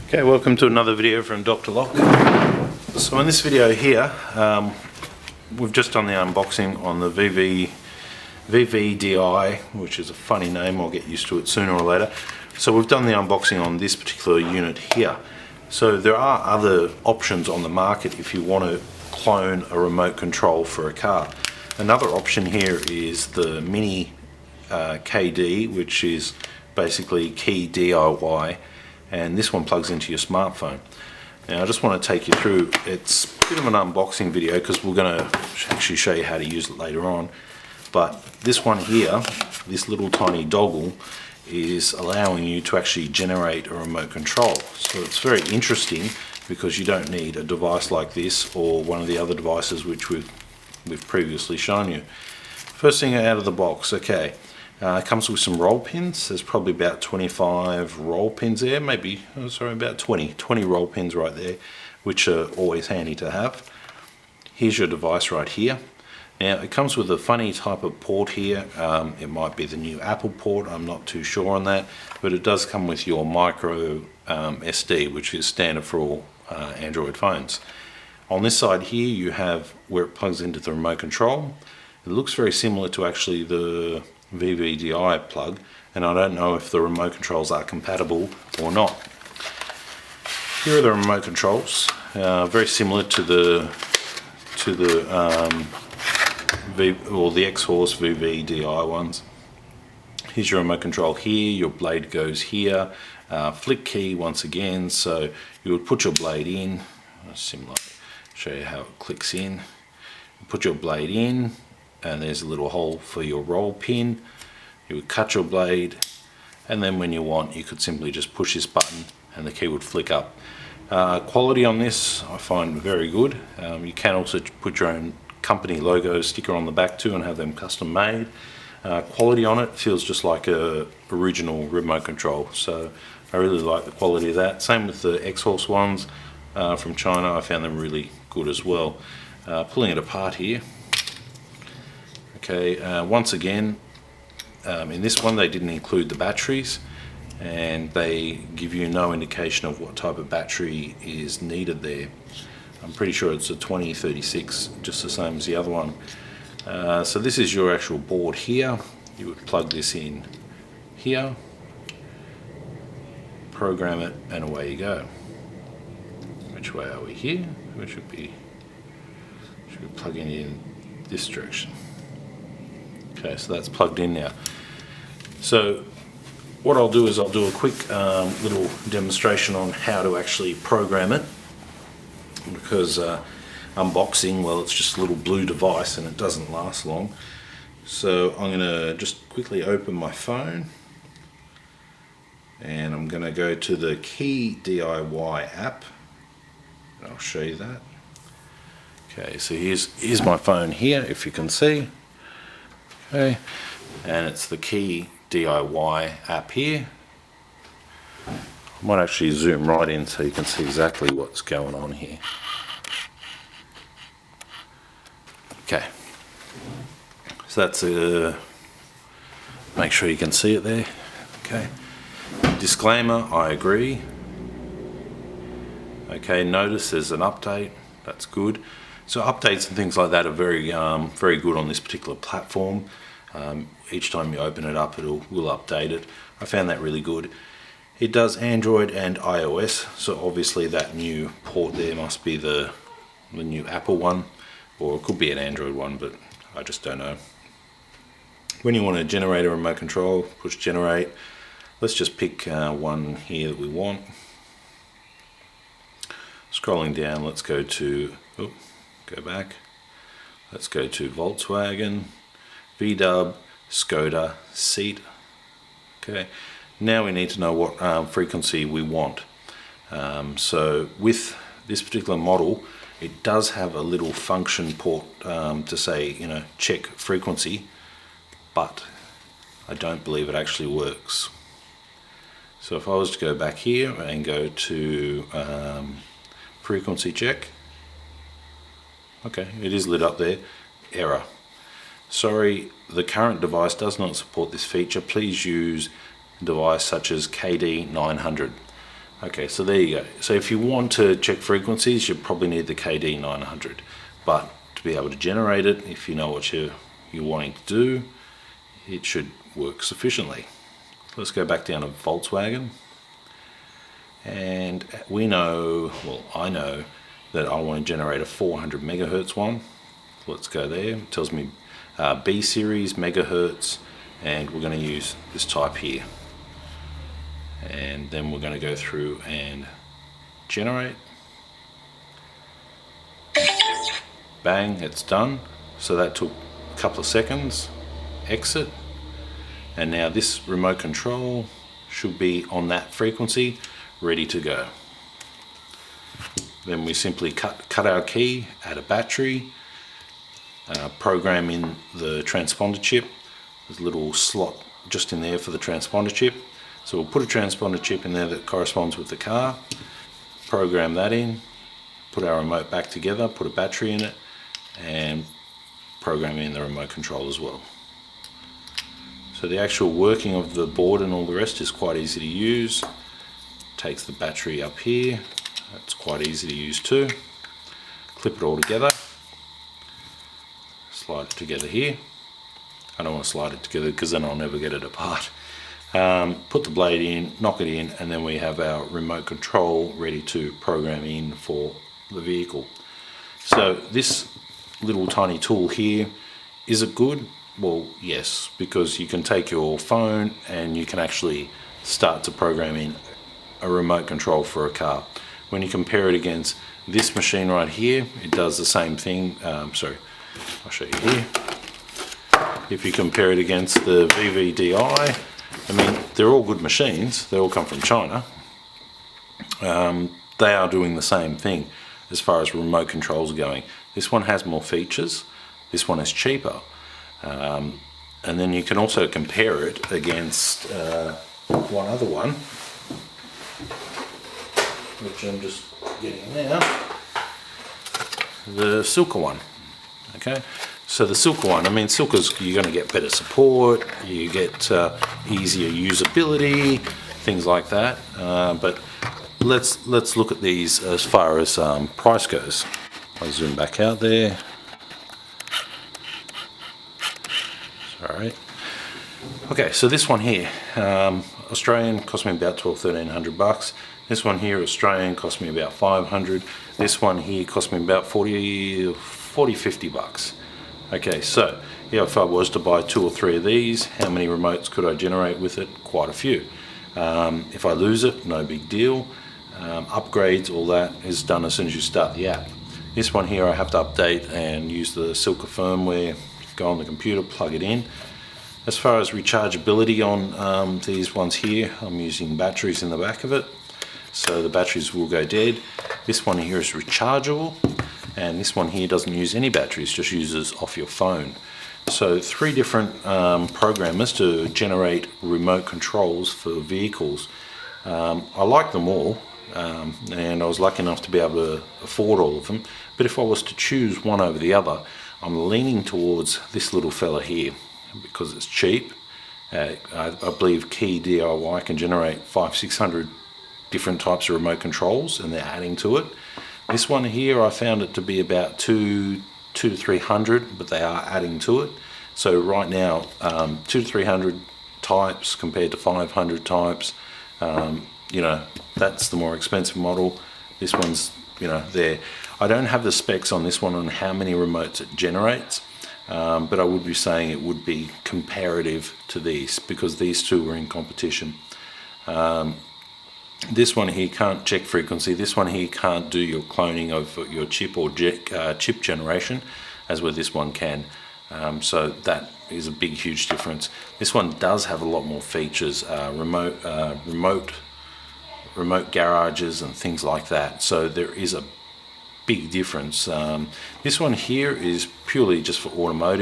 Okay, welcome to another video from Dr. Lock. So in this video here, we've just done the unboxing on the VVDI, which is a funny name, I'll get used to it sooner or later. So we've done the unboxing on this particular unit here. So there are other options on the market if you want to clone a remote control for a car. Another option here is the mini KD, which is basically KeyDIY, and this one plugs into your smartphone. Now I just want to take you through, it's a bit of an unboxing video because we're going to actually show you how to use it later on, but this one here, this little tiny dongle, is allowing you to actually generate a remote control. So it's very interesting because you don't need a device like this or one of the other devices which we've previously shown you. First thing out of the box, okay, it comes with some roll pins. There's probably about 25 roll pins there, maybe, oh, sorry, about 20 roll pins right there, which are always handy to have. Here's your device right here. Now it comes with a funny type of port here. It might be the new Apple port, I'm not too sure on that, but it does come with your micro SD, which is standard for all Android phones. On this side here you have where it plugs into the remote control. It looks very similar to actually the VVDI plug, and I don't know if the remote controls are compatible or not. Here are the remote controls, very similar to the X-Horse VVDI ones. Here's your remote control here, your blade goes here, flick key once again, so you would put your blade in, similar, show you how it clicks in, put your blade in, and there's a little hole for your roll pin. You would cut your blade, and then when you want you could simply just push this button and the key would flick up. Quality on this I find very good. You can also put your own company logo sticker on the back too and have them custom made. Quality on it feels just like a original remote control, so I really like the quality of that. Same with the X-Horse ones from China, I found them really good as well. Pulling it apart here, okay, once again, in this one they didn't include the batteries, and they give you no indication of what type of battery is needed there. I'm pretty sure it's a 2036, just the same as the other one. So this is your actual board here. You would plug this in here, program it, and away you go. Which way are we here? We should be plugging in this direction. Okay, so that's plugged in now. So what I'll do is I'll do a quick little demonstration on how to actually program it, because unboxing, well, it's just a little blue device and it doesn't last long. So I'm going to just quickly open my phone and I'm going to go to the KeyDIY app. I'll show you that. Okay, so here's my phone here, if you can see. Okay, and it's the KeyDIY app here. I might actually zoom right in so you can see exactly what's going on here. Okay, so that's make sure you can see it there. Okay, disclaimer, I agree. Okay, notice there's an update, that's good. So updates and things like that are very good on this particular platform. Each time you open it up will update it. I found that really good. It does Android and iOS, so obviously that new port there must be the new Apple one, or it could be an Android one, but I just don't know. When you want to generate a remote control, push generate. Let's just pick one here that we want. Scrolling down, let's go to, go back. Let's go to Volkswagen, VW, Skoda, Seat. Okay, now we need to know what frequency we want. So with this particular model, it does have a little function port to say, check frequency, but I don't believe it actually works. So if I was to go back here and go to frequency check, okay, it is lit up there, error. Sorry, the current device does not support this feature. Please use a device such as KD900. Okay, so there you go. So if you want to check frequencies, you probably need the KD 900, but to be able to generate it, if you know what you're wanting to do, it should work sufficiently. Let's go back down to Volkswagen, and we know, well, I know that I want to generate a 400 megahertz one. Let's go there. It tells me B series, megahertz, and we're going to use this type here. And then we're going to go through and generate. Bang, it's done. So that took a couple of seconds. Exit. And now this remote control should be on that frequency, ready to go. Then we simply cut our key, add a battery, program in the transponder chip. There's a little slot just in there for the transponder chip. So we'll put a transponder chip in there that corresponds with the car, program that in, put our remote back together, put a battery in it, and program in the remote control as well. So the actual working of the board and all the rest is quite easy to use. Takes the battery up here, that's quite easy to use too. Clip it all together, slide it together here. I don't want to slide it together because then I'll never get it apart. Put the blade in, knock it in, and then we have our remote control ready to program in for the vehicle. So this little tiny tool here, is it good? Well, yes, because you can take your phone and you can actually start to program in a remote control for a car. When you compare it against this machine right here, it does the same thing. Sorry, I'll show you here. If you compare it against the VVDI, I mean, they're all good machines. They all come from China. They are doing the same thing as far as remote controls are going. This one has more features. This one is cheaper. And then you can also compare it against one other one, which I'm just getting now. The Silca one. Okay. So the Silca one, I mean, Silca's, you're going to get better support, you get easier usability, things like that. But let's look at these as far as price goes. I'll zoom back out there. Sorry. Okay, so this one here, Australian, cost me about $1,200–1,300. This one here, Australian, cost me about $500. This one here cost me about $40–50. Okay, so if I was to buy 2 or 3 of these, how many remotes could I generate with it? Quite a few. If I lose it, no big deal. Upgrades, all that is done as soon as you start the app. This one here I have to update and use the Silca firmware, go on the computer, plug it in. As far as rechargeability on these ones here, I'm using batteries in the back of it, so the batteries will go dead. This one here is rechargeable. And this one here doesn't use any batteries, just uses off your phone. So 3 different programmers to generate remote controls for vehicles. I like them all, and I was lucky enough to be able to afford all of them. But if I was to choose one over the other, I'm leaning towards this little fella here because it's cheap. I believe KeyDIY can generate 500–600 different types of remote controls, and they're adding to it. This one here, I found it to be about 200 to 300, but they are adding to it. So right now, 200 to 300 types compared to 500 types. You know, that's the more expensive model. This one's, you know, there. I don't have the specs on this one on how many remotes it generates, but I would be saying it would be comparative to these because these two were in competition. This one here can't check frequency. This one here can't do your cloning of your chip or chip generation, as where this one can. So that is a big, huge difference. This one does have a lot more features, remote garages and things like that. So there is a big difference. This one here is purely just for automotive.